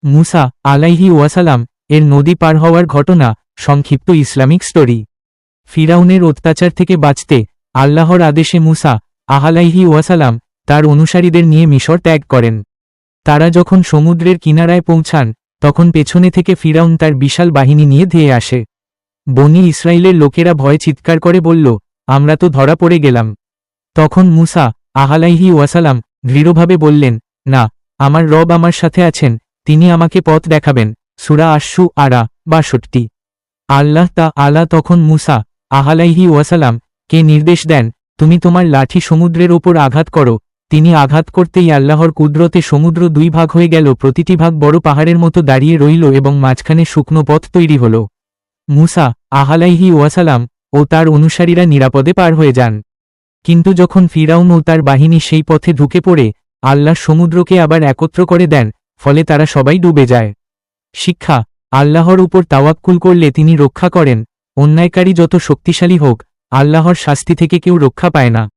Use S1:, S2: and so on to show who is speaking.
S1: মুসা আলাইহি ওয়াসালাম এর নদী পার হওয়ার ঘটনা সংক্ষিপ্ত ইসলামিক স্টোরি। ফিরাউনের অত্যাচার থেকে বাঁচতে আল্লাহর আদেশে মুসা আলাইহি ওয়াসালাম তার অনুসারীদের নিয়ে মিশর ত্যাগ করেন। তারা যখন সমুদ্রের কিনারায় পৌঁছান তখন পেছনে থেকে ফিরাউন তার বিশাল বাহিনী নিয়ে ধেয়ে আসে। বনি ইসরায়েলের লোকেরা ভয়ে চিৎকার করে বলল, আমরা তো ধরা পড়ে গেলাম। তখন মুসা আলাইহি ওয়াসালাম দৃঢ়ভাবে বললেন, না, আমার রব আমার সাথে আছেন, তিনি আমাকে পথ দেখাবেন। সূরা আশ-শুআরা ৬২। আল্লাহ তাআলা তখন মুসা আলাইহি ওয়াসালাম কে নির্দেশ দেন, তুমি তোমার লাঠি সমুদ্রের ওপর আঘাত করো। তিনি আঘাত করতেই আল্লাহর কুদরতে সমুদ্র দুই ভাগ হয়ে গেল, প্রতিটি ভাগ বড় পাহাড়ের মতো দাঁড়িয়ে রইল এবং মাঝখানে শুকনো পথ তৈরি হল। মুসা আলাইহি ওয়াসালাম ও তার অনুসারীরা নিরাপদে পার হয়ে যান। কিন্তু যখন ফিরাউন ও তার বাহিনী সেই পথে ঢুকে পড়ে আল্লাহ সমুদ্রকে আবার একত্র করে দেন, ফলে তারা সবাই ডুবে যায়। শিক্ষা: আল্লাহর উপর তাওয়াক্কুল করলে তিনি রক্ষা করেন। অন্যায়কারী যত শক্তিশালী হোক, আল্লাহর শাস্তি থেকে কেউ রক্ষা পায় না।